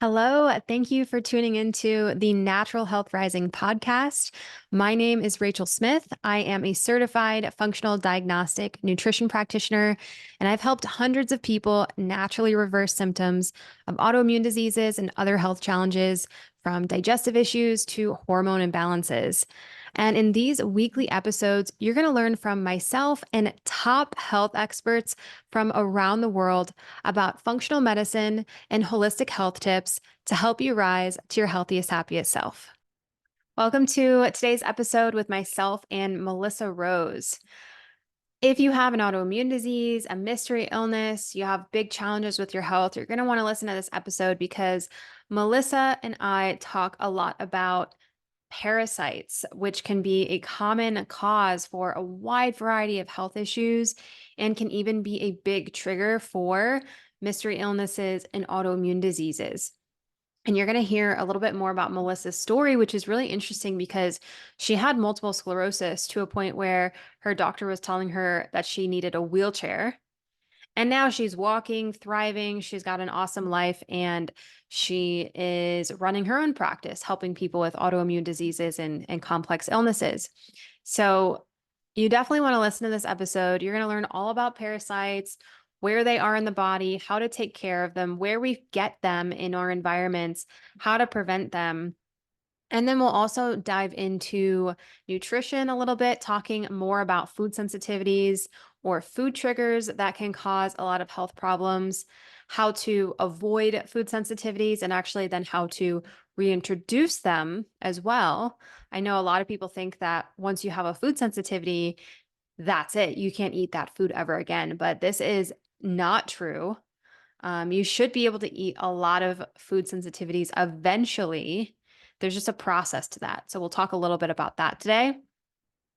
Hello, thank you for tuning into the Natural Health Rising podcast. My name is Rachel Smith. I am a certified functional diagnostic nutrition practitioner, and I've helped hundreds of people naturally reverse symptoms of autoimmune diseases and other health challenges, from digestive issues to hormone imbalances. And in these weekly episodes, you're going to learn from myself and top health experts from around the world about functional medicine and holistic health tips to help you rise to your healthiest, happiest self. Welcome to today's episode with myself and Melissa Rose. If you have an autoimmune disease, a mystery illness, you have big challenges with your health, you're going to want to listen to this episode because Melissa and I talk a lot about parasites, which can be a common cause for a wide variety of health issues and can even be a big trigger for mystery illnesses and autoimmune diseases. And you're going to hear a little bit more about Melissa's story, which is really interesting because she had multiple sclerosis to a point where her doctor was telling her that she needed a wheelchair. And now she's walking, thriving. She's got an awesome life, and she is running her own practice, helping people with autoimmune diseases and complex illnesses. So you definitely want to listen to this episode. You're going to learn all about parasites, where they are in the body, how to take care of them, where we get them in our environments, how to prevent them. And then we'll also dive into nutrition a little bit, talking more about food sensitivities or food triggers that can cause a lot of health problems, how to avoid food sensitivities, and actually then how to reintroduce them as well. I know a lot of people think that once you have a food sensitivity, that's it. You can't eat that food ever again, but this is not true. You should be able to eat a lot of food sensitivities eventually. There's just a process to that. So we'll talk a little bit about that today,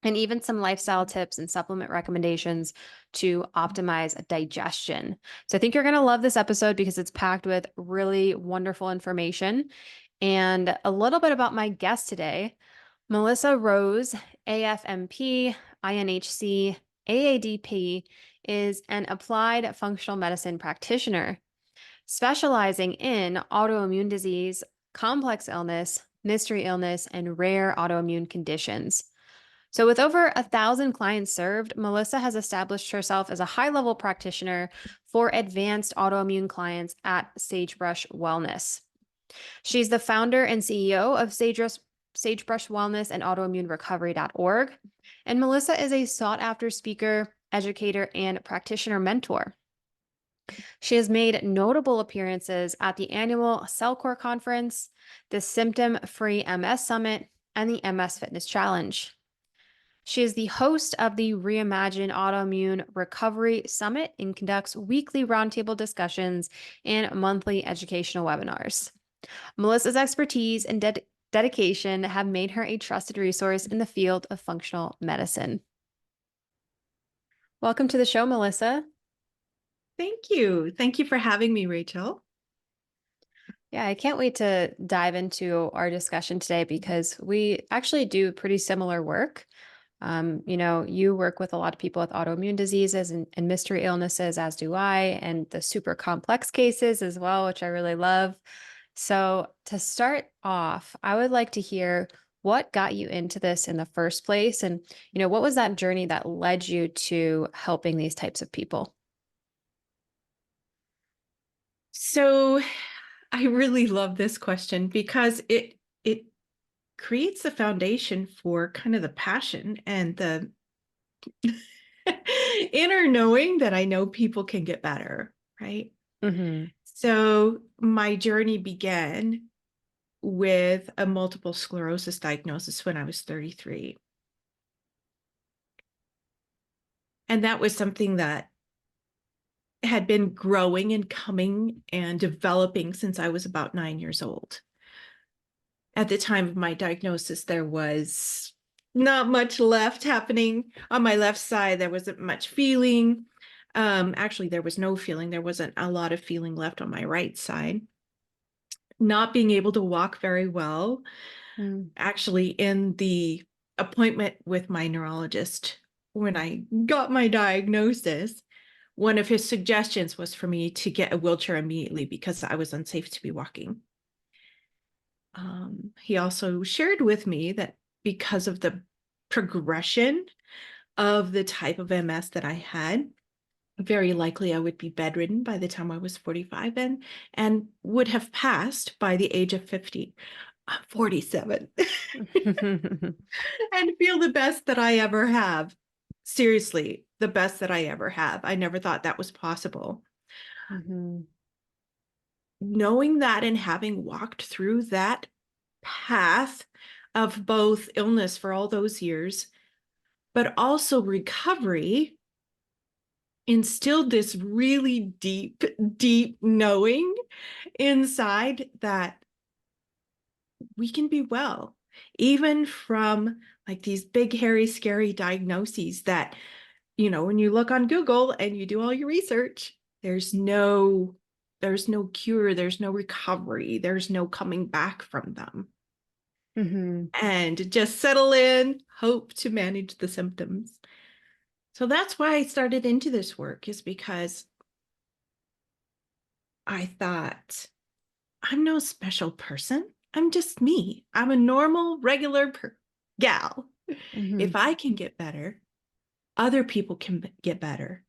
and even some lifestyle tips and supplement recommendations to optimize digestion. So I think you're going to love this episode because it's packed with really wonderful information. And a little bit about my guest today, Melissa Rose, AFMP, INHC, AADP, is an applied functional medicine practitioner specializing in autoimmune disease, complex illness, mystery illness, and rare autoimmune conditions. So, with over 1,000 clients served, Melissa has established herself as a high-level practitioner for advanced autoimmune clients at Sagebrush Wellness. She's the founder and CEO of Sagebrush Wellness and autoimmunerecovery.org. And Melissa is a sought-after speaker, educator, and practitioner mentor. She has made notable appearances at the annual Cellcore Conference, the Symptom Free MS Summit, and the MS Fitness Challenge. She is the host of the Reimagine Autoimmune Recovery Summit and conducts weekly roundtable discussions and monthly educational webinars. Melissa's expertise and dedication have made her a trusted resource in the field of functional medicine. Welcome to the show, Melissa. Thank you. Thank you for having me, Rachel. Yeah, I can't wait to dive into our discussion today because we actually do pretty similar work. You work with a lot of people with autoimmune diseases and mystery illnesses, as do I, and the super complex cases as well, which I really love. So to start off, I would like to hear what got you into this in the first place, and what was that journey that led you to helping these types of people? So I really love this question because it creates the foundation for kind of the passion and the inner knowing that I know people can get better, right? Mm-hmm. So my journey began with a multiple sclerosis diagnosis when I was 33. And that was something that had been growing and coming and developing since I was about 9 years old. At the time of my diagnosis, there was not much left happening on my left side. There wasn't much feeling. Actually, there was no feeling. There wasn't a lot of feeling left on my right side. Not being able to walk very well. Mm. Actually, in the appointment with my neurologist, when I got my diagnosis, one of his suggestions was for me to get a wheelchair immediately because I was unsafe to be walking. He also shared with me that because of the progression of the type of MS that I had, very likely I would be bedridden by the time I was 45 and would have passed by the age of 50. I'm 47 and feel the best that I ever have. Seriously, the best that I ever have. I never thought that was possible. Mhm. Knowing that and having walked through that path of both illness for all those years, but also recovery, instilled this really deep, deep knowing inside that we can be well, even from like these big, hairy, scary diagnoses that, when you look on Google and you do all your research, there's no cure, there's no recovery, there's no coming back from them. Mhm. And just settle in, hope to manage the symptoms. So that's why I started into this work, is because I thought, I'm no special person. I'm just me. I'm a normal, regular gal. If Mhm. I can get better, other people can get better.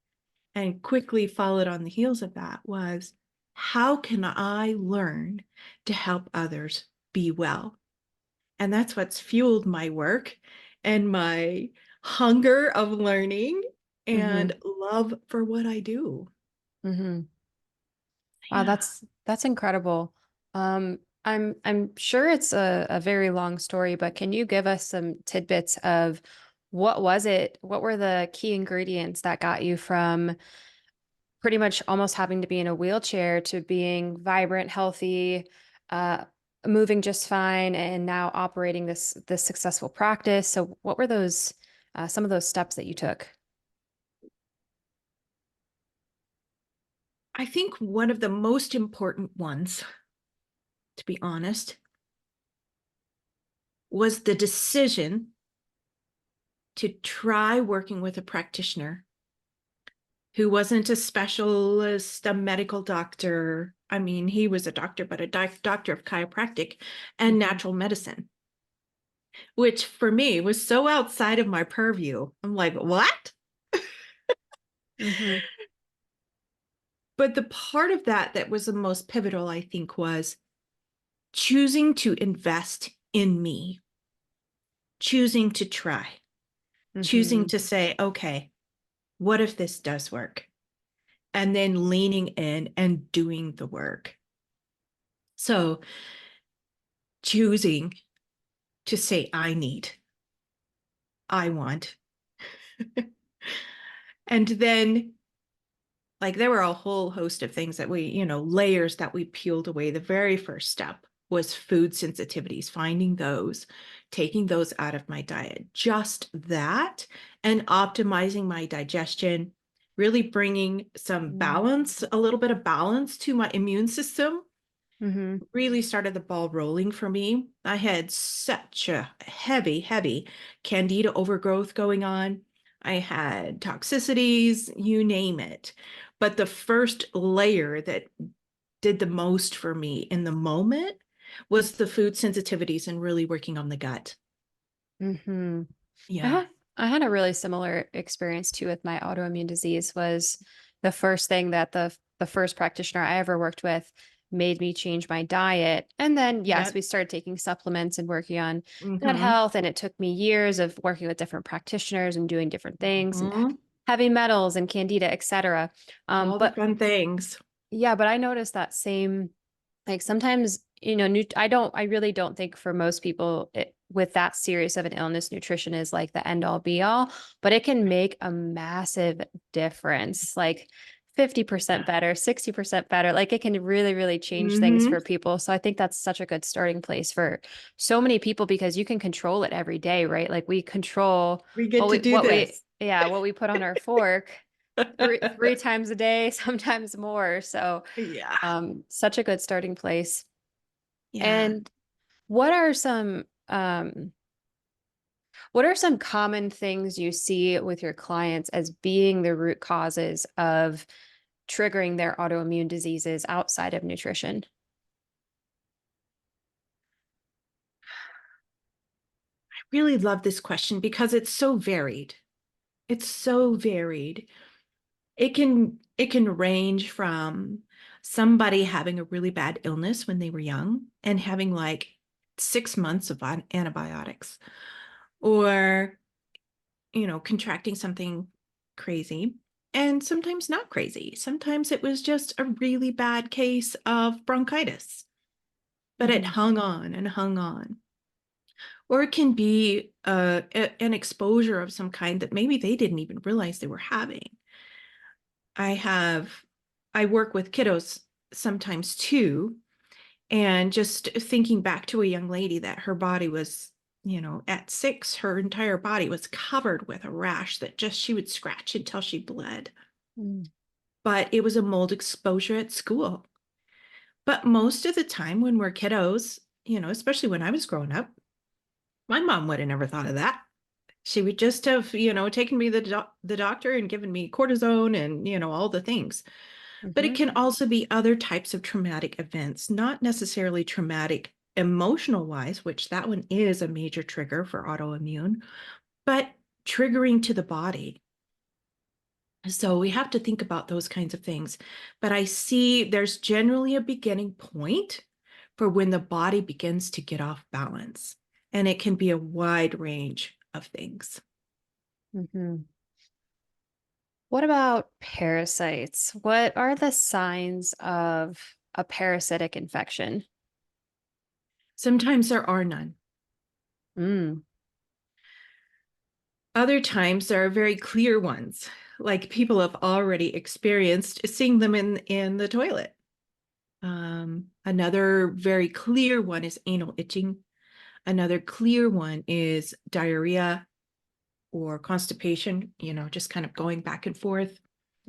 And quickly followed on the heels of that was, how can I learn to help others be well? And that's what's fueled my work and my hunger of learning and Mhm. love for what I do. Mhm. Wow, Yeah. that's incredible. I'm sure it's a very long story, but can you give us some tidbits of what was it? What were the key ingredients that got you from pretty much almost having to be in a wheelchair to being vibrant, healthy, uh, moving just fine, and now operating this successful practice? So, what were those some of those steps that you took? I think one of the most important ones, to be honest, was the decision to try working with a practitioner who wasn't a specialist, a medical doctor. I mean, he was a doctor, but a doctor of chiropractic and Hmm. natural medicine, which for me was so outside of my purview. I'm like, what? Hmm. But the part of that was the most pivotal, I think, was choosing to invest in me, choosing to try, choosing Hmm. to say, okay, what if this does work? And then leaning in and doing the work. So choosing to say, I need, I want. And then, like, there were a whole host of things that layers that we peeled away. The very first step was food sensitivities, finding those, taking those out of my diet, just that, and optimizing my digestion, really bringing some balance, a little bit of balance to my immune system. Hmm. Really started the ball rolling for me. I had such a heavy, heavy candida overgrowth going on. I had toxicities, you name it. But the first layer that did the most for me in the moment was the food sensitivities and really working on the gut. Hmm. I Yeah. had I had a really similar experience too with my autoimmune disease. Was the first thing that the first practitioner I ever worked with made me change my diet. And then yes, Yep. we started taking supplements and working on gut Mm-hmm. health. And it took me years of working with different practitioners and doing different things and Mm-hmm. heavy metals and candida, et cetera. All the But fun things. yeah, but I noticed that same, like sometimes, I really don't think for most people with that serious of an illness, nutrition is like the end all be all, but it can make a massive difference. Like 50% Yeah. better, 60% better. Like it can really, really change things Mm-hmm. for people. So I think that's such a good starting place for so many people because you can control it every day, right? Like we control We get to do this. what we put on our fork three times a day, sometimes more. So Yeah. such a good starting place. Yeah. And what are some what are some common things you see with your clients as being the root causes of triggering their autoimmune diseases outside of nutrition? really love this question because it's so varied. It's so varied. It can range from somebody having a really bad illness when they were young and having like 6 months of antibiotics, or contracting something crazy, and sometimes not crazy. Sometimes it was just a really bad case of bronchitis, but it Mm-hmm. hung on and hung on. Or it can be an exposure of some kind that maybe they didn't even realize they were having. I work with kiddos sometimes too, and just thinking back to a young lady that her body was, at 6, her entire body was covered with a rash that just she would scratch until she bled. Mm-hmm. But it was a mold exposure at school. But most of the time when we're kiddos, especially when I was growing up, my mom would have never thought of that. She would just have, taken me to the doctor and given me cortisone and, all the things. But it can also be other types of traumatic events, not necessarily traumatic emotional wise, which that one is a major trigger for autoimmune, but triggering to the body. So we have to think about those kinds of things. But I see there's generally a beginning point for when the body begins to get off balance. And it can be a wide range of things. Mm-hmm. What about parasites? What are the signs of a parasitic infection? Sometimes there are none. Mm. Other times there are very clear ones, like people have already experienced seeing them in the toilet. Another very clear one is anal itching. Another clear one is diarrhea or constipation, just kind of going back and forth,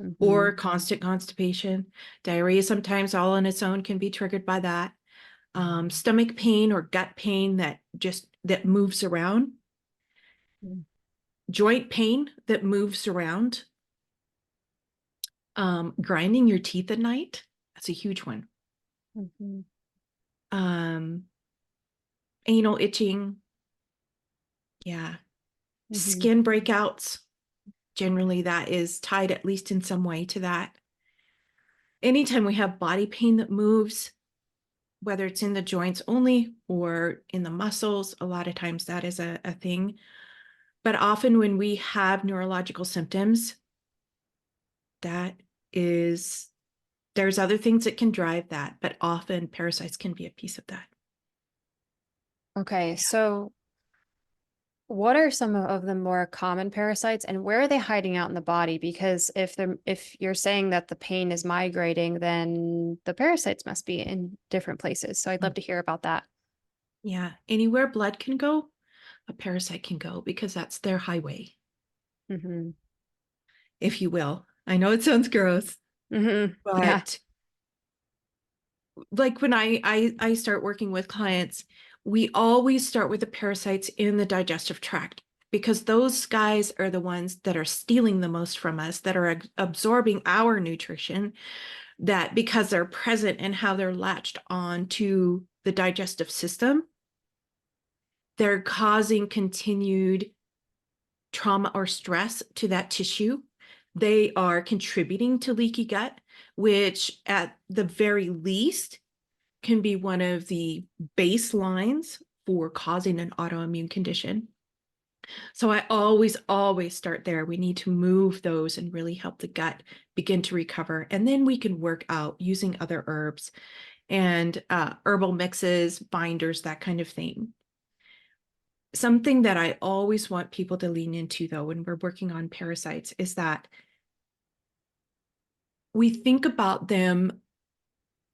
Mm-hmm. or constant constipation. Diarrhea sometimes all on its own can be triggered by that. Stomach pain or gut pain that moves around. Joint pain that moves around. Grinding your teeth at night. That's a huge one. Mm-hmm. Um, Anal itching. Yeah. Mm-hmm. Skin breakouts. Generally, that is tied at least in some way to that. Anytime we have body pain that moves, whether it's in the joints only or in the muscles, a lot of times that is a thing. But often when we have neurological symptoms, that is, there's other things that can drive that, but often parasites can be a piece of that. Okay, so what are some of the more common parasites and where are they hiding out in the body? Because if you're saying that the pain is migrating, then the parasites must be in different places. So I'd love to hear about that. Yeah. Anywhere blood can go, a parasite can go because that's their highway, Mm-hmm. if you will. I know it sounds gross, Mm-hmm. Yeah. but like when I start working with clients, we always start with the parasites in the digestive tract because those guys are the ones that are stealing the most from us, that are absorbing our nutrition, that because they're present and how they're latched on to the digestive system, they're causing continued trauma or stress to that tissue. They are contributing to leaky gut, which at the very least can be one of the baselines for causing an autoimmune condition. So I always start there. We need to move those and really help the gut begin to recover. And then we can work out using other herbs and herbal mixes, binders, that kind of thing. Something that I always want people to lean into, though, when we're working on parasites is that we think about them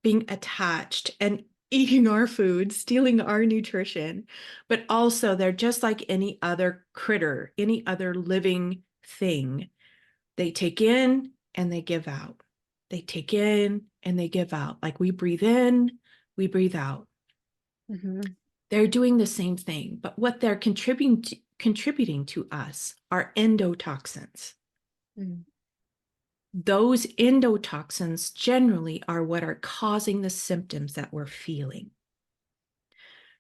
being attached and eating our food, stealing our nutrition, but also they're just like any other critter, any other living thing. They take in and they give out. They take in and they give out. Like we breathe in, we breathe out. Mm-hmm. They're doing the same thing, but what they're contributing to us are endotoxins. Mm-hmm. Those endotoxins generally are what are causing the symptoms that we're feeling.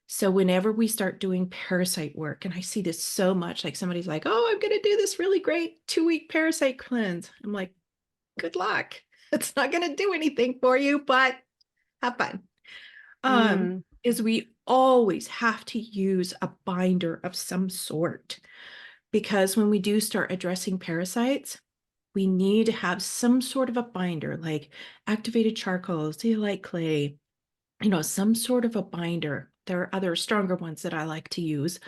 So whenever we start doing parasite work, and I see this so much, like somebody's like, oh, I'm going to do this really great 2-week parasite cleanse. I'm like, good luck. It's not going to do anything for you, but have fun. Mm, Is we always have to use a binder of some sort, because when we do start addressing parasites, we need to have some sort of a binder, like activated charcoal, zeolite clay, some sort of a binder. There are other stronger ones that I like to use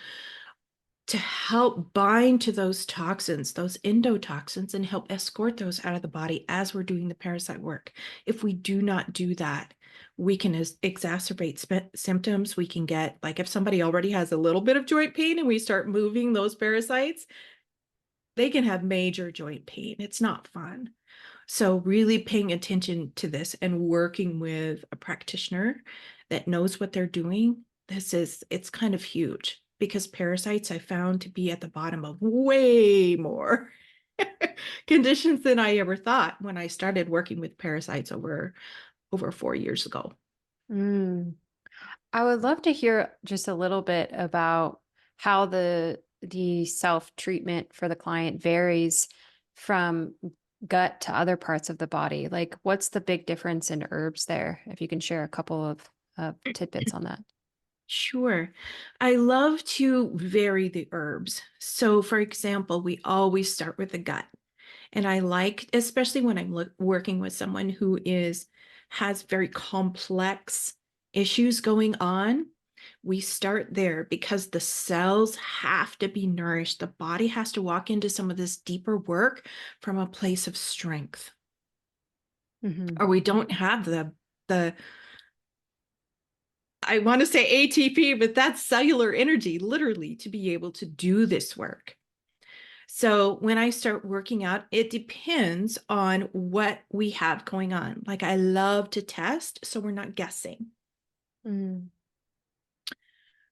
to help bind to those toxins, those endotoxins, and help escort those out of the body as we're doing the parasite work. If we do not do that, we can exacerbate symptoms. We can get, like, if somebody already has a little bit of joint pain and we start moving those parasites, they can have major joint pain. It's not fun. So really paying attention to this and working with a practitioner that knows what they're doing, it's kind of huge, because parasites I found to be at the bottom of way more conditions than I ever thought when I started working with parasites over 4 years ago. mm. I would love to hear just a little bit about how the self-treatment for the client varies from gut to other parts of the body. Like, what's the big difference in herbs there? If you can share a couple of tidbits on that. Sure. I love to vary the herbs. So, for example, we always start with the gut. And I like, especially when I'm working with someone who has very complex issues going on, we start there because the cells have to be nourished. The body has to walk into some of this deeper work from a place of strength, Hmm. or we don't have the I want to say ATP, but that's cellular energy, literally, to be able to do this work. So when I start working out, it depends on what we have going on. Like, I love to test, so we're not guessing. Mm.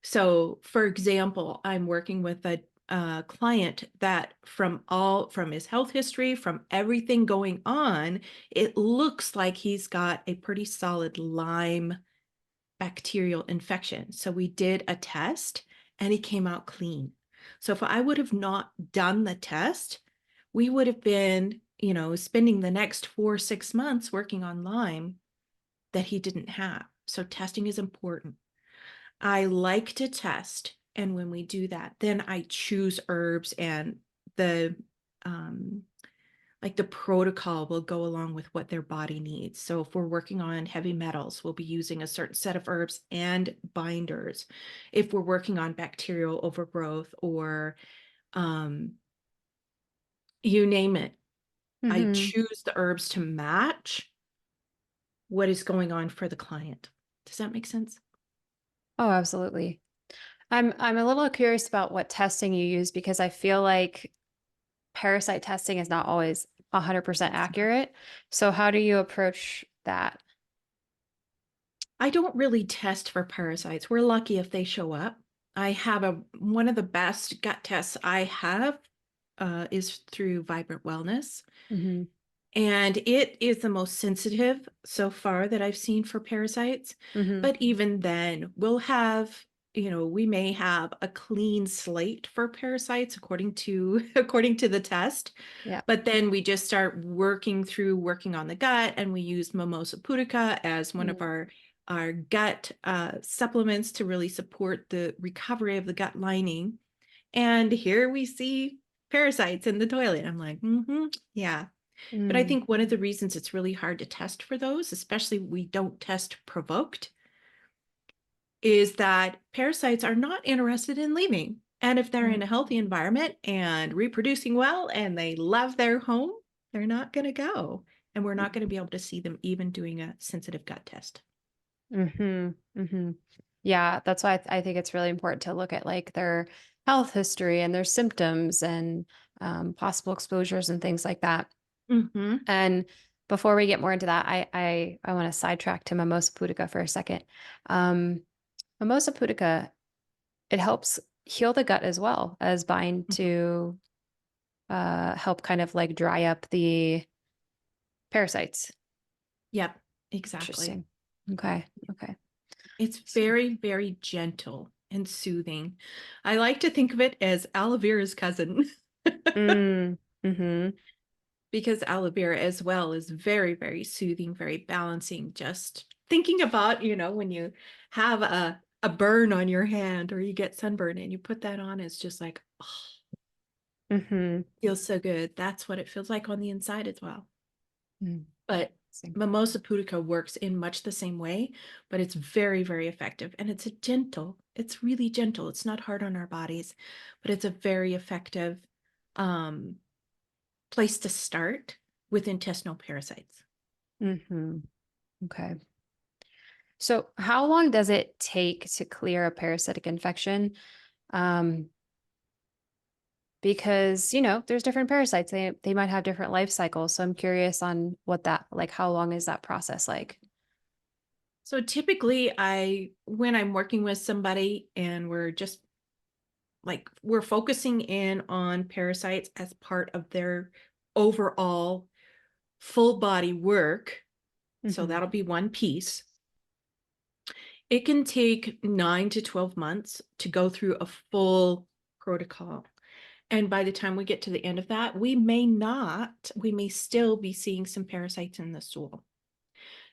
So, for example, I'm working with a client that from his health history, from everything going on, it looks like he's got a pretty solid Lyme bacterial infection. So we did a test and he came out clean. So if I would have not done the test, we would have been, spending the next 4 or 6 months working on Lyme that he didn't have. So testing is important. I like to test. And when we do that, then I choose herbs, and the um, like the protocol will go along with what their body needs. So if we're working on heavy metals, we'll be using a certain set of herbs and binders. If we're working on bacterial overgrowth or um, you name it, I Hmm. choose the herbs to match what is going on for the client. Does that make sense? Oh, absolutely. I'm a little curious about what testing you use because I feel like parasite testing is not always 100% It's not. accurate. So how do you approach that? I don't really test for parasites. We're lucky if they show up. I have one of the best gut tests I have is through Vibrant Wellness. Hmm. And it is the most sensitive so far that I've seen for parasites. Hmm. But even then, we may have a clean slate for parasites according to according to the test. Yeah. But then we just start working on the gut, and we use Mimosa Pudica as one of Mm. our gut supplements to really support the recovery of the gut lining. And here we see parasites in the toilet. I'm like, yeah. But I Mm. think one of the reasons it's really hard to test for those, especially we don't test provoked, is that parasites are not interested in leaving. And if they're in a healthy environment and reproducing well and they love their home, they're not going to go. And we're not going to be able to see them even doing a sensitive gut test. Hmm. Hmm. Yeah, that's why I think it's really important to look at like their health history and their symptoms and possible exposures and things like that. Mm-hmm. And before we get more into that, I want to sidetrack to Mimosa Pudica for a second. Um, Mimosa Pudica, it helps heal the gut as well as bind to help kind of like dry up the parasites. Yep, exactly. Interesting. Okay. Okay. It's very, very gentle and soothing. I like to think of it as aloe vera's cousin. Mm, mm-hmm. Because aloe vera as well is very, very soothing, very balancing. Just thinking about, when you have a burn on your hand or you get sunburn and you put that on, it's just like, oh, Mm-hmm. feels so good. That's what it feels like on the inside as well. Mm. But Mimosa Pudica works in much the same way, but it's very, very effective. And it's really gentle. It's not hard on our bodies, but it's a very effective um, place to start with intestinal parasites. Mm-hmm. Okay. So how long does it take to clear a parasitic infection? Um, because, there's different parasites. They might have different life cycles. So I'm curious on what that, like, how long is that process like? So typically when I'm working with somebody and we're just like, we're focusing in on parasites as part of their overall full body work. So Mm-hmm. that'll be one piece. It can take 9 to 12 months to go through a full protocol. And by the time we get to the end of that, we may still be seeing some parasites in the stool.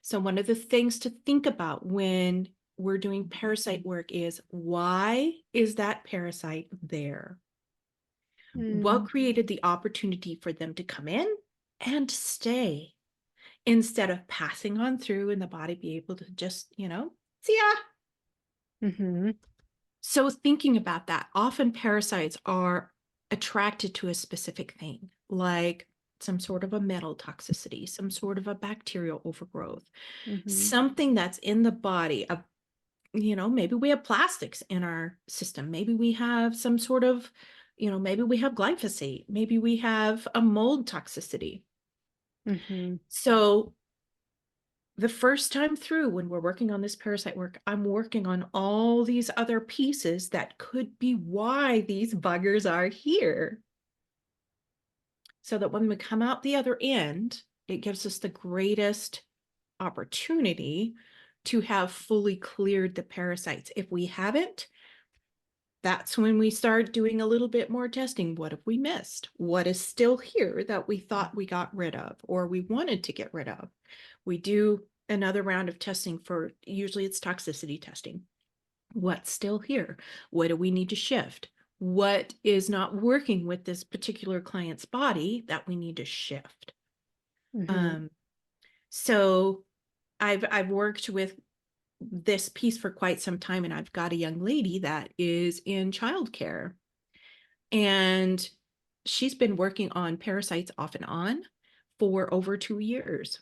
So one of the things to think about when we're doing parasite work is, why is that parasite there? What Mm. created the opportunity for them to come in and stay instead of passing on through and the body be able to just, see ya? Mm-hmm. So thinking about that, often parasites are attracted to a specific thing, like some sort of a metal toxicity, some sort of a bacterial overgrowth, Mm-hmm. something that's in the body. Maybe we have plastics in our system. Maybe we have some sort of, maybe we have glyphosate. Maybe we have a mold toxicity. Mm-hmm. So the first time through, when we're working on this parasite work, I'm working on all these other pieces that could be why these buggers are here. So that when we come out the other end, it gives us the greatest opportunity to have fully cleared the parasites. If we haven't, that's when we start doing a little bit more testing. What have we missed? What is still here that we thought we got rid of or we wanted to get rid of? We do another round of testing for, usually it's toxicity testing. What's still here? What do we need to shift? What is not working with this particular client's body that we need to shift? Mm-hmm. Um, so I've worked with this piece for quite some time, and I've got a young lady that is in childcare, and she's been working on parasites off and on for over 2 years.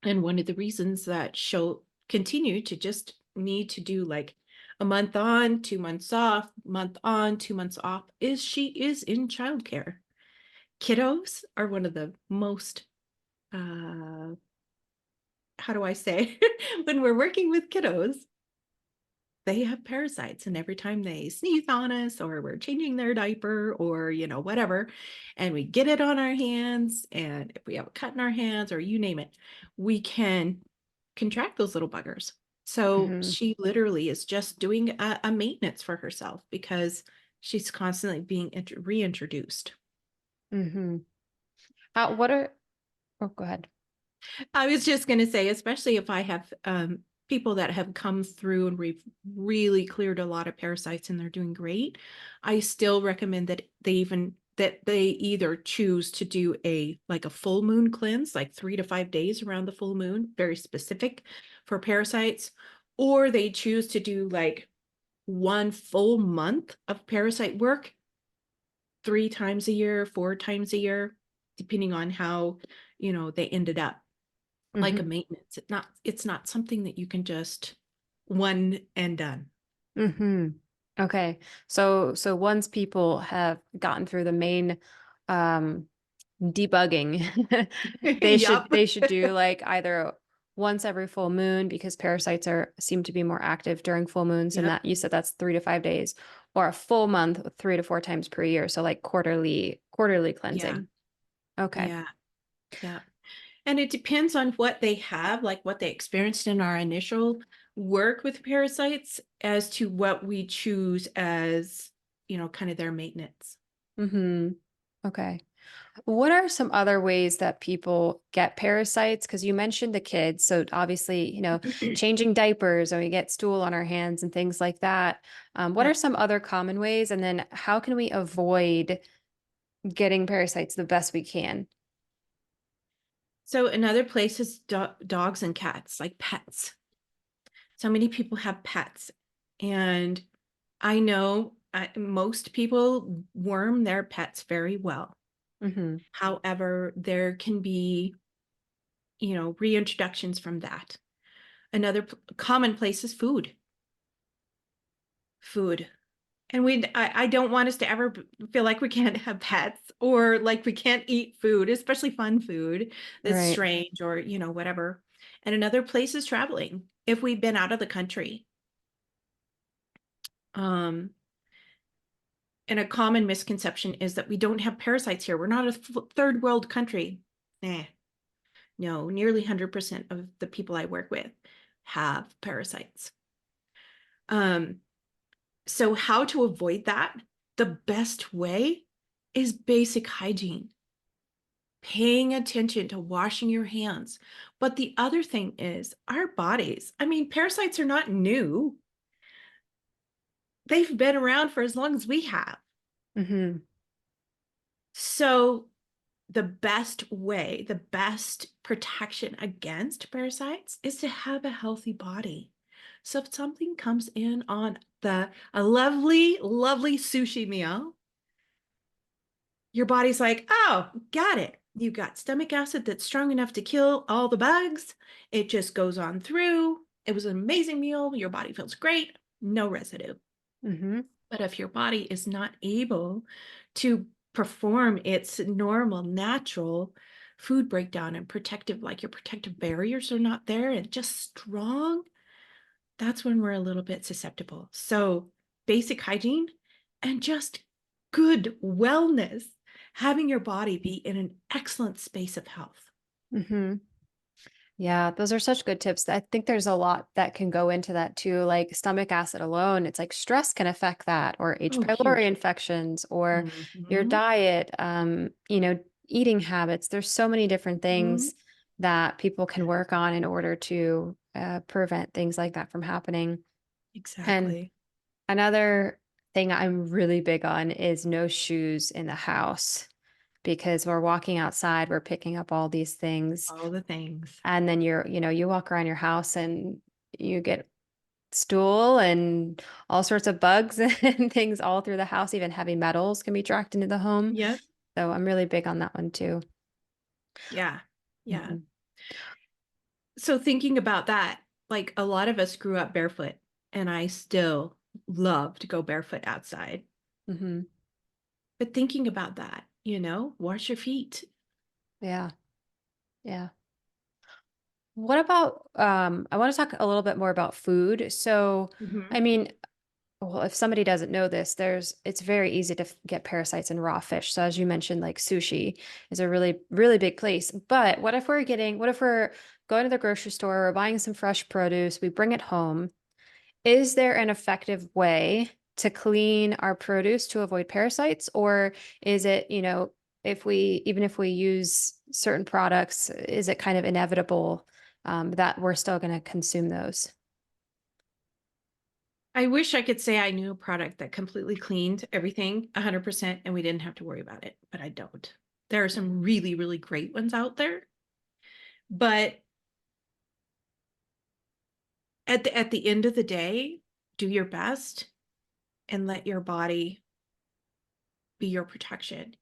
And one of the reasons that she'll continue to just need to do like a month on, 2 months off, month on, 2 months off, is she is in childcare. Kiddos are one of the most, how do I say, when we're working with kiddos, they have parasites, and every time they sneeze on us or we're changing their diaper or whatever, and we get it on our hands, and if we have a cut in our hands or you name it, we can contract those little buggers. So Mm-hmm. she literally is just doing a maintenance for herself because she's constantly being reintroduced. Mm-hmm. What are, oh, go ahead. I was just going to say, especially if I have people that have come through and we've really cleared a lot of parasites and they're doing great, I still recommend that they either choose to do like a full moon cleanse, like 3 to 5 days around the full moon, very specific for parasites, or they choose to do like one full month of parasite work 3 times a year, 4 times a year, depending on how, they ended up, like a Mm-hmm. maintenance. It's not something that you can just one and done. Mm-hmm. Okay. So once people have gotten through the main um debugging, they should Yup. they should do like either once every full moon because parasites are seem to be more active during full moons, and Yep. that you said that's 3 to 5 days, or a full month 3 to 4 times per year. So like quarterly Yeah. cleansing. Okay. Yeah. Yeah. And it depends on what they have, like what they experienced in our initial work with parasites as to what we choose as, kind of their maintenance. Mm-hmm. Okay. What are some other ways that people get parasites? Because you mentioned the kids. So obviously, changing diapers or we get stool on our hands and things like that. What are Yep. some other common ways? And then how can we avoid getting parasites the best we can? So another place is dogs and cats, like pets. So many people have pets, and I know most people worm their pets very well. Mm-hmm. However, there can be, reintroductions from that. Another common place is food. Food. And I don't want us to ever feel like we can't have pets or like we can't eat food, especially fun food that's Right. strange or, whatever. And another place is traveling. If we've been out of the country, um, and a common misconception is that we don't have parasites here. We're not a third world country. Nah, no, nearly 100% of the people I work with have parasites. Um, so how to avoid that? The best way is basic hygiene, paying attention to washing your hands. But the other thing is our bodies. I mean, parasites are not new. They've been around for as long as we have. Mm-hmm. So the best way, the best protection against parasites is to have a healthy body. So if something comes in on a lovely, lovely sushi meal, your body's like, oh, got it. You got stomach acid that's strong enough to kill all the bugs. It just goes on through. It was an amazing meal. Your body feels great. No residue. Mm-hmm. But if your body is not able to perform its normal, natural food breakdown and protective, like your protective barriers are not there and just strong, that's when we're a little bit susceptible. So, basic hygiene and just good wellness, having your body be in an excellent space of health. Mm-hmm. Yeah, those are such good tips. I think there's a lot that can go into that too, like stomach acid alone. It's like stress can affect that, or H. Oh, pylori huge. infections, or your Mhm. diet, eating habits. There's so many different Mhm. things that people can work on in order to prevent things like that from happening. And Exactly. another thing I'm really big on is no shoes in the house because we're walking outside, we're picking up all these things. All the things. And then you walk around your house and you get stool and all sorts of bugs and things all through the house. Even heavy metals can be tracked into the home. Yep. So I'm really big on that one too. Yeah. Yeah. Hmm. So thinking about that, like a lot of us grew up barefoot, and I still love to go barefoot outside. Hmm. But thinking about that, wash your feet. Yeah. Yeah. What about I want to talk a little bit more about food. So, I Mhm. mean, well, if somebody doesn't know this, it's very easy to get parasites in raw fish. So as you mentioned, like sushi is a really, really big place. But what if we're going to the grocery store or buying some fresh produce, we bring it home. Is there an effective way to clean our produce to avoid parasites? Or is it, even if we use certain products, is it kind of inevitable that we're still going to consume those? I wish I could say I knew a product that completely cleaned everything 100% and we didn't have to worry about it, but I don't. There are some really, really great ones out there, but at the end of the day, do your best and let your body be your protection.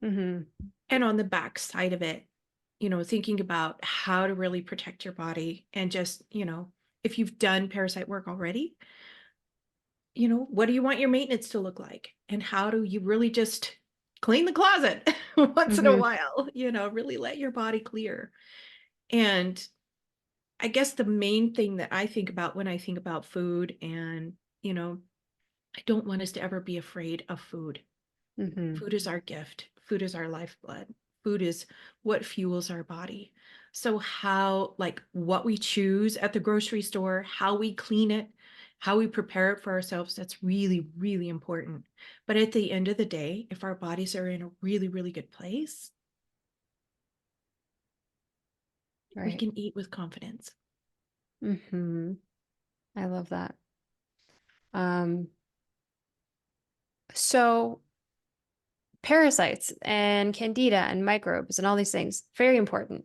Hmm. And on the back side of it, thinking about how to really protect your body and just, if you've done parasite work already, what do you want your maintenance to look like? And how do you really just clean the closet once in a Hmm. while, really let your body clear. And I guess the main thing that I think about when I think about food and, I don't want us to ever be afraid of food. Hmm. Food is our gift. Food is our lifeblood. Food is what fuels our body. So how, like what we choose at the grocery store, how we clean it, how we prepare it for ourselves, that's really, really important. But at the end of the day, if our bodies are in a really, really good place, we Right. can eat with confidence. Mm-hmm. I love that. Um, so parasites and candida and microbes and all these things, very important.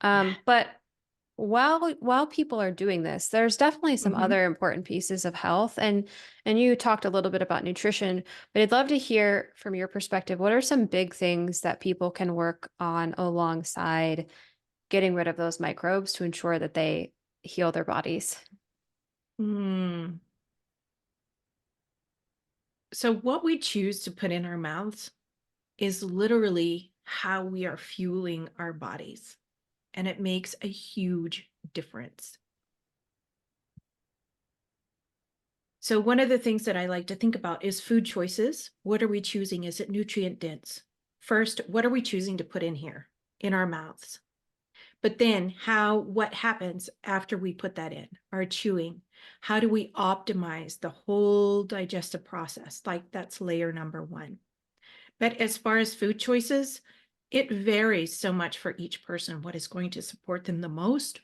Yeah. But while people are doing this, there's definitely some Mhm. other important pieces of health. And you talked a little bit about nutrition, but I'd love to hear from your perspective, what are some big things that people can work on alongside getting rid of those microbes to ensure that they heal their bodies? Mm. So what we choose to put in our mouths is literally how we are fueling our bodies, and it makes a huge difference. So one of the things that I like to think about is food choices. What are we choosing? Is it nutrient dense? First, what are we choosing to put in here in our mouths? But then what happens after we put that in, our chewing? How do we optimize the whole digestive process? Like that's layer number one. But as far as food choices, it varies so much for each person, what is going to support them the most.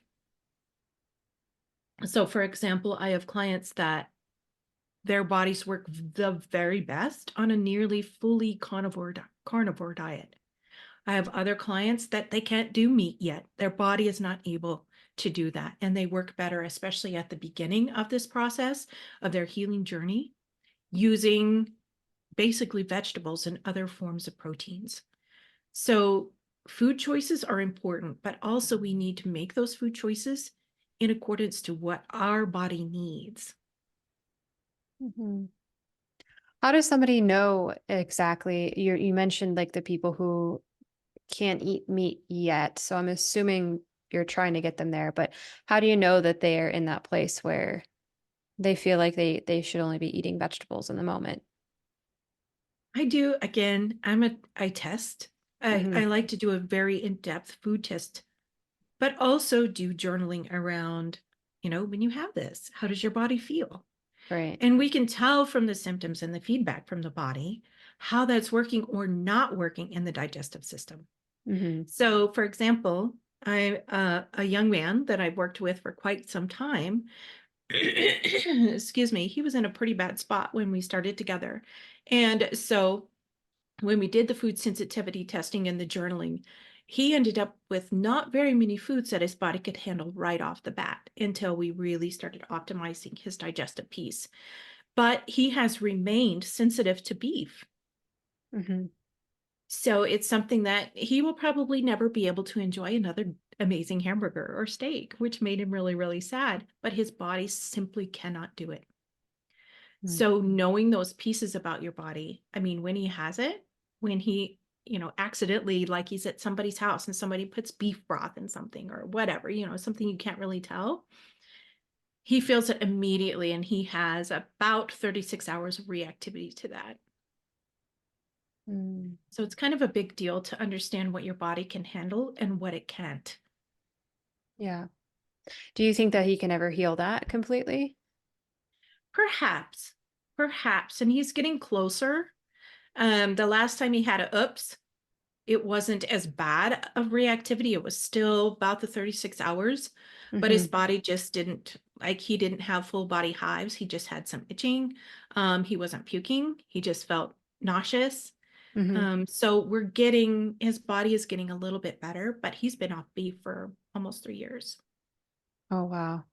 So for example, I have clients that their bodies work the very best on a nearly fully carnivore diet. I have other clients that they can't do meat yet. Their body is not able to do that. And they work better, especially at the beginning of this process of their healing journey, using basically vegetables and other forms of proteins. So food choices are important, but also we need to make those food choices in accordance to what our body needs. Mhm. How does somebody know exactly? You mentioned like the people who can't eat meat yet. So I'm assuming you're trying to get them there, but how do you know that they're in that place where they feel like they should only be eating vegetables in the moment? I do, again, I test. I Hmm. like to do a very in-depth food test, but also do journaling around, when you have this, how does your body feel? Right. And we can tell from the symptoms and the feedback from the body how that's working or not working in the digestive system. Hmm. So, for example, a young man that I've worked with for quite some time, excuse me, he was in a pretty bad spot when we started together. And so when we did the food sensitivity testing and the journaling, he ended up with not very many foods that his body could handle right off the bat until we really started optimizing his digestive piece. But he has remained sensitive to beef. Hmm. So it's something that he will probably never be able to enjoy another amazing hamburger or steak, which made him really, really sad. But his body simply cannot do it. So knowing those pieces about your body, I mean, when he has it, when he, accidentally, like he's at somebody's house and somebody puts beef broth in something or whatever, something you can't really tell, he feels it immediately and he has about 36 hours of reactivity to that. Mm. So it's kind of a big deal to understand what your body can handle and what it can't. Yeah. Do you think that he can ever heal that completely? Perhaps, perhaps, and he's getting closer. The last time he had a oops, it wasn't as bad of reactivity. It was still about the 36 hours, but his Hmm. body just didn't like he didn't have full body hives. He just had some itching. He wasn't puking. He just felt nauseous. Hmm. So we're getting his body is getting a little bit better, but he's been off beef for almost 3 years. Oh, wow.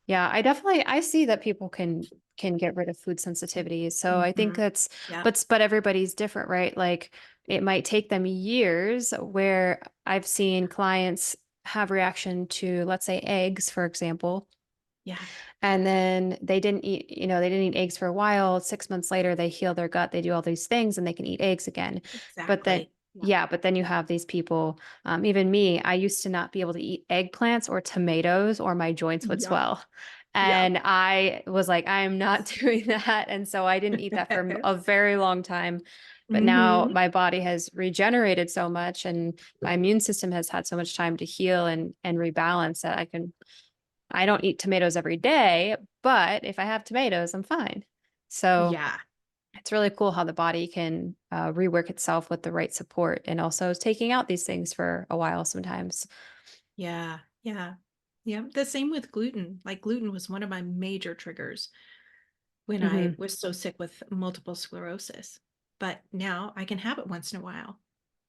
Yeah, I see that people can get rid of food sensitivities. So I think Mhm. that's Yeah. but everybody's different, right? Like it might take them years where I've seen clients have reaction to, let's say, eggs, for example. Yeah. And then they didn't eat eggs for a while. 6 months later, they heal their gut, they do all these things, and they can eat eggs again. But then, Exactly. Yeah. yeah, but then you have these people, even me, I used to not be able to eat eggplants or tomatoes, or my joints would Yep. swell. Yep. And I was like, I am not doing that. And so I didn't eat that for a very long time. But now Mm-hmm. my body has regenerated so much and my immune system has had so much time to heal and rebalance that I don't eat tomatoes every day, but if I have tomatoes, I'm fine. So Yeah. it's really cool how the body can rework itself with the right support and also taking out these things for a while sometimes. Yeah. Yeah. Yeah. The same with gluten. Like gluten was one of my major triggers when I Hmm. was so sick with multiple sclerosis. But now I can have it once in a while.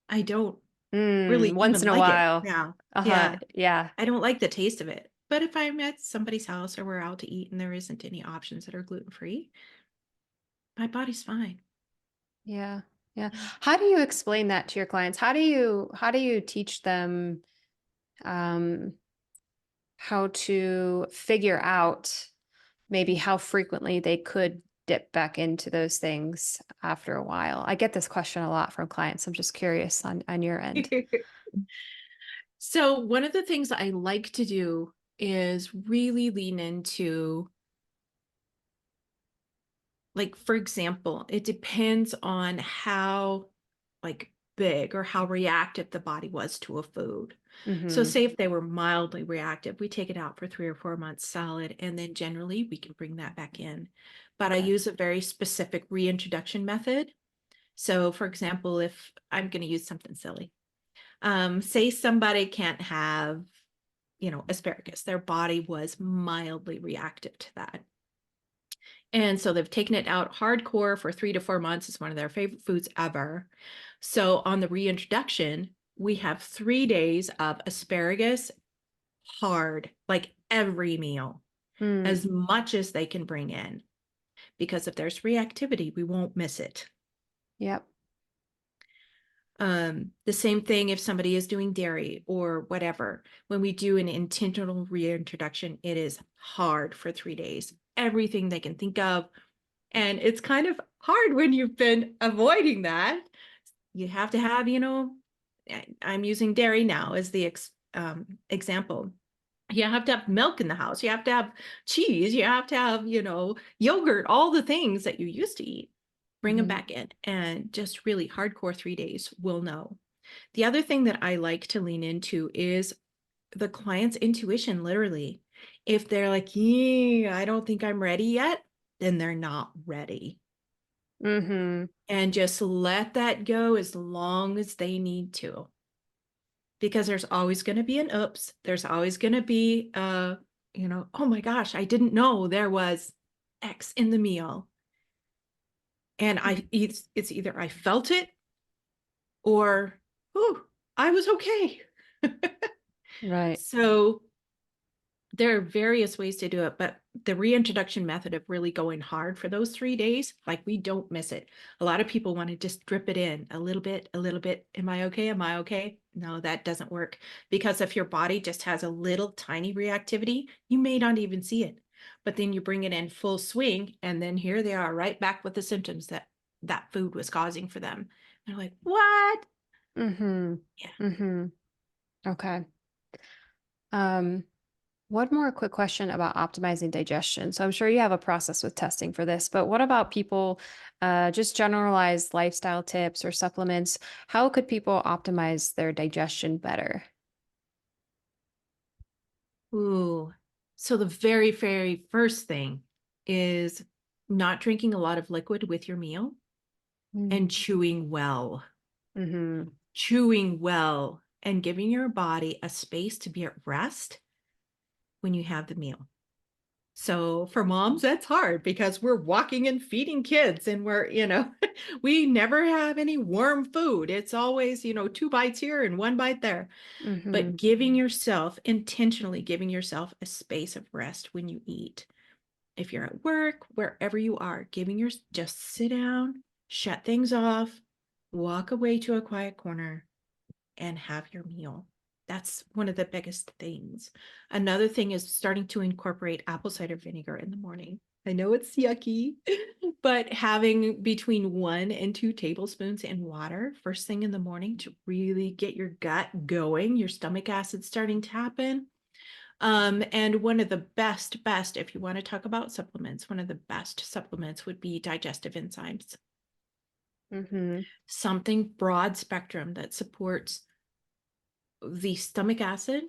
I don't really Once even in a like it while. now. Uh-huh. Yeah. Yeah. I don't like the taste of it. But if I'm at somebody's house or we're out to eat and there isn't any options that are gluten free, my body's fine. Yeah. Yeah. Yeah. How do you explain that to your clients? How do you teach them um how to figure out maybe how frequently they could dip back into those things after a while? I get this question a lot from clients. I'm just curious on your end. So, one of the things I like to do is really lean into, like, for example, it depends on how, like, big or how reactive the body was to a food. So, Hmm. say if they were mildly reactive, we take it out for 3 or 4 months solid, and then generally we can bring that back in. But I Okay. use a very specific reintroduction method. So, for example, if I'm going to use something silly, say somebody can't have, asparagus, their body was mildly reactive to that. And so they've taken it out hardcore for 3 to 4 months. It's one of their favorite foods ever. So on the reintroduction, we have 3 days of asparagus hard, like every meal, Mm. as much as they can bring in. Because if there's reactivity, we won't miss it. Yep. The same thing if somebody is doing dairy or whatever. When we do an intentional reintroduction, it is hard for 3 days. Everything they can think of. And it's kind of hard when you've been avoiding that. You have to have, I'm using dairy now as the example. You have to have milk in the house. You have to have cheese. You have to have, yogurt, all the things that you used to eat. Bring them Hmm. back in and just really hardcore 3 days will know. The other thing that I like to lean into is the client's intuition, literally. If they're like, yeah, I don't think I'm ready yet, then they're not ready. Hmm. And just let that go as long as they need to. Because there's always going to be an oops. There's always going to be, oh my gosh, I didn't know there was X in the meal. And it's either I felt it or, oh, I was okay. Right. So there are various ways to do it, but the reintroduction method of really going hard for those 3 days, like we don't miss it. A lot of people want to just drip it in a little bit, a little bit. Am I okay? Am I okay? No, that doesn't work because if your body just has a little tiny reactivity, you may not even see it. But then you bring it in full swing, and then here they are right back with the symptoms that that food was causing for them. They're like, what? Hmm. Yeah. Hmm. Okay. Um, One more quick question about optimizing digestion. So I'm sure you have a process with testing for this, but what about people, just generalized lifestyle tips or supplements? How could people optimize their digestion better? Ooh. So the very, very first thing is not drinking a lot of liquid with your meal and chewing well. Mm-hmm. Chewing well and giving your body a space to be at rest when you have the meal. So for moms, that's hard because we're walking and feeding kids and we never have any warm food. It's always, 2 bites here and 1 bite there. Mm-hmm. But intentionally giving yourself a space of rest when you eat. If you're at work, wherever you are, just sit down, shut things off, walk away to a quiet corner and have your meal. That's one of the biggest things. Another thing is starting to incorporate apple cider vinegar in the morning. I know it's yucky, but having between 1 and 2 tablespoons in water first thing in the morning to really get your gut going, your stomach acid starting to happen. And one of the best, if you want to talk about supplements, one of the best supplements would be digestive enzymes. Mm-hmm. Something broad spectrum that supports the stomach acid,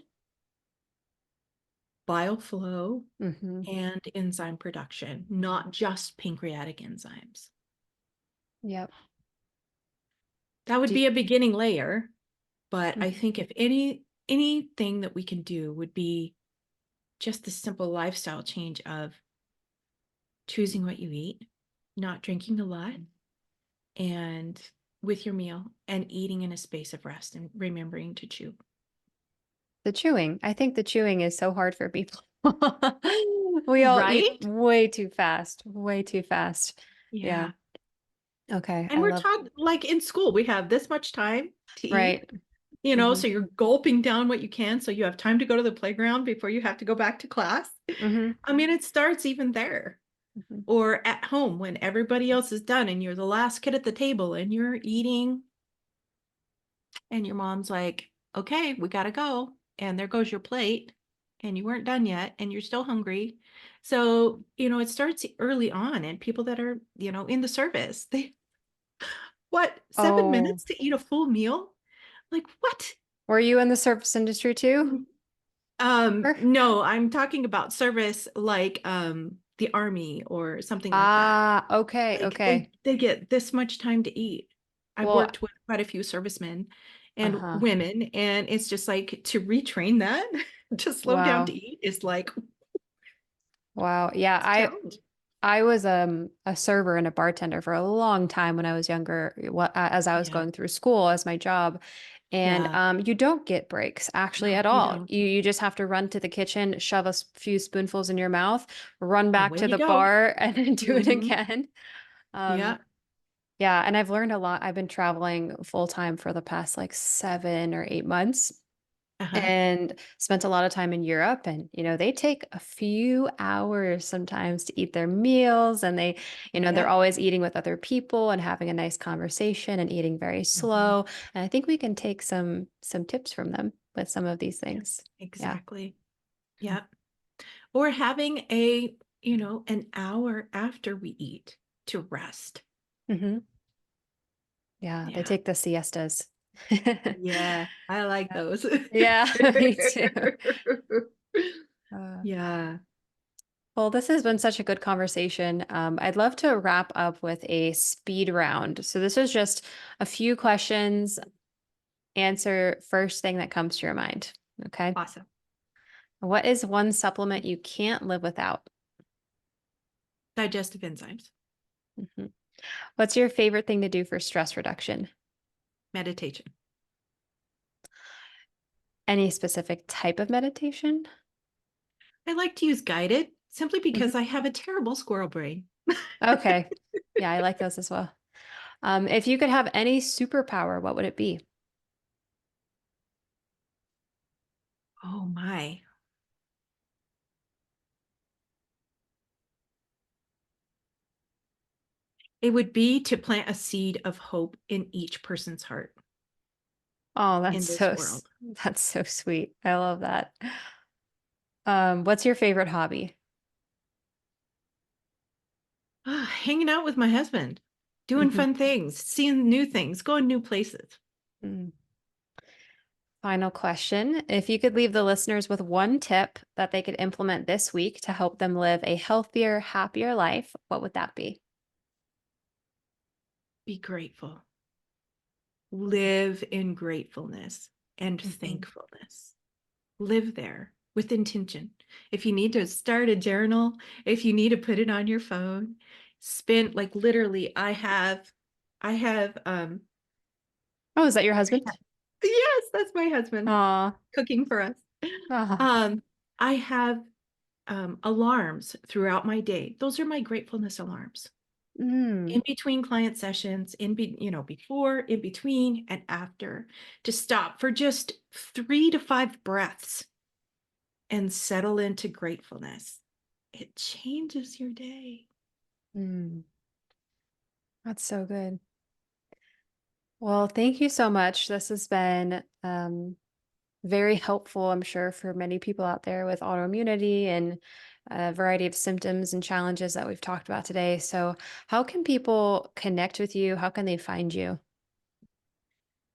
bile flow, Mm-hmm. and enzyme production, not just pancreatic enzymes. Yep. That would Do, be a beginning layer, but I mhm. think if anything that we can do would be just the simple lifestyle change of choosing what you eat, not drinking a lot, and with your meal, and eating in a space of rest and remembering to chew. The chewing. I think the chewing is so hard for people. We all eat Right? way too fast, way too fast. Yeah. Yeah. Okay. And I we're love, taught like in school, we have this much time to eat, right. Mm-hmm. so you're gulping down what you can so you have time to go to the playground before you have to go back to class. Mm-hmm. I mean, it starts even there. Mm-hmm. Or at home when everybody else is done and you're the last kid at the table and you're eating, and your mom's like, okay, we got to go. And there goes your plate. And you weren't done yet and you're still hungry. So, it starts early on. And people that are, in the service, what, seven Oh, minutes to eat a full meal? Like, what? were you in the service industry too? Or- No, I'm talking about service like the army or something like that. Okay. Like they Okay. they get this much time to eat. I've Well, worked with quite a few servicemen and uh-huh. women, and it's just like to retrain that to slow down to Wow. eat is like Wow. Yeah, it's a challenge. I was a server and a bartender for a long time when I was younger, as I was Yeah. going through school as my job. And Yeah. you don't get breaks actually No, at you all. don't. You just have to run to the kitchen, shove few spoonfuls in your mouth, run back Away to you the go. bar, and then do it Hmm. again. Um, Yeah. yeah, and I've learned a lot. I've been traveling full time for the past like 7 or 8 months Uh-huh. and spent a lot of time in Europe. And, they take a few hours sometimes to eat their meals. And they're Yeah. always eating with other people and having a nice conversation and eating very Hmm. slow. And I think we can take some tips from them with some of these Yeah. things. Yeah. Exactly. Yeah. Or having an hour after we eat to rest. Hmm. Yeah. They Yeah. take the siestas. Yeah, I like those. Yeah, me too. Uh, Yeah. Well, this has been such a good conversation. I'd love to wrap up with a speed round. So this is just a few questions. Answer first thing that comes to your mind. Okay. Awesome. What is one supplement you can't live without? Digestive enzymes, Mhm. What's your favorite thing to do for stress reduction? meditation. Any specific type of meditation? I like to use guided simply Mhm. because I have a terrible squirrel brain. Okay. Yeah, I like those as well. If you could have any superpower, what would it be? Oh my. It would be to plant a seed of hope in each person's heart Oh, in this world. that's so sweet. I love that. What's your favorite hobby? Hanging out with my husband, doing Mhm. fun things, seeing new things, going new places. Mm. Final question. If you could leave the listeners with one tip that they could implement this week to help them live a healthier, happier life, what would that be? Be grateful. Live in gratefulness and Mhm. thankfulness. Live there with intention. If you need to start a journal, if you need to put it on your phone, spend like literally I have Oh, is that your husband? yes, that's my husband Aw. cooking for us. Ah. Um I have alarms throughout my day. Those are my gratefulness alarms. In Mm. between client sessions, before, in between, and after, to stop for just 3 to 5 breaths and settle into gratefulness. It changes your day. Mm. That's so good. Well, thank you so much. This has been very helpful, I'm sure, for many people out there with autoimmunity and a variety of symptoms and challenges that we've talked about today. So, how can people connect with you? How can they find you?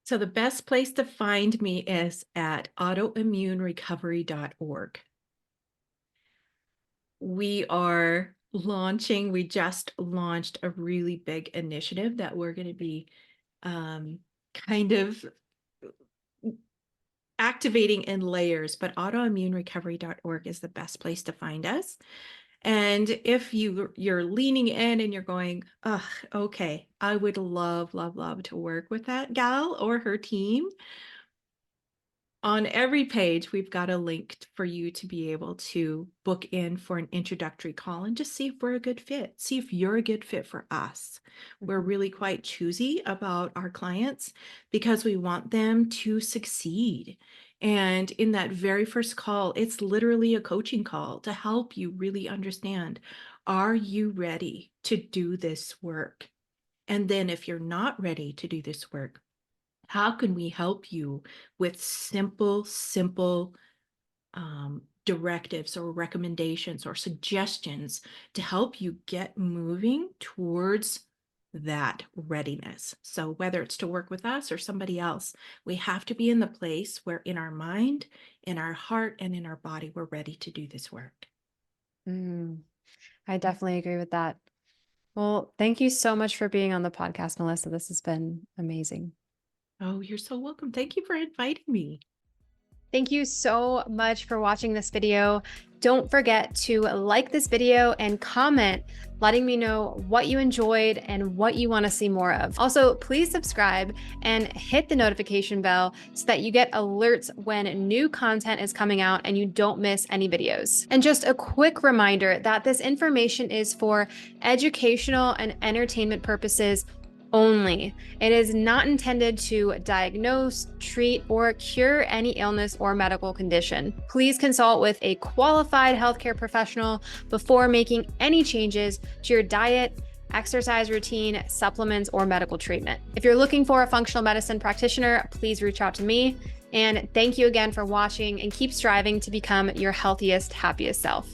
So the best place to find me is at autoimmunerecovery.org. We just launched a really big initiative that we're going to be kind of activating in layers, but autoimmunerecovery.org is the best place to find us. And if you're leaning in and you're going, oh, okay, I would love, love, love to work with that gal or her team. On every page, we've got a link for you to be able to book in for an introductory call and just see if we're a good fit. See if you're a good fit for us. We're really quite choosy about our clients because we want them to succeed. And in that very first call, it's literally a coaching call to help you really understand, are you ready to do this work? And then if you're not ready to do this work, how can we help you with simple directives or recommendations or suggestions to help you get moving towards that readiness? So whether it's to work with us or somebody else, we have to be in the place where in our mind, in our heart, and in our body, we're ready to do this work. I definitely agree with that. Well, thank you so much for being on the podcast, Melissa. This has been amazing. Oh, you're so welcome. Thank you for inviting me. Thank you so much for watching this video. Don't forget to like this video and comment, letting me know what you enjoyed and what you want to see more of. Also, please subscribe and hit the notification bell so that you get alerts when new content is coming out and you don't miss any videos. And just a quick reminder that this information is for educational and entertainment purposes only. It is not intended to diagnose, treat, or cure any illness or medical condition. Please consult with a qualified healthcare professional before making any changes to your diet, exercise routine, supplements, or medical treatment. If you're looking for a functional medicine practitioner, please reach out to me. And thank you again for watching, and keep striving to become your healthiest, happiest self.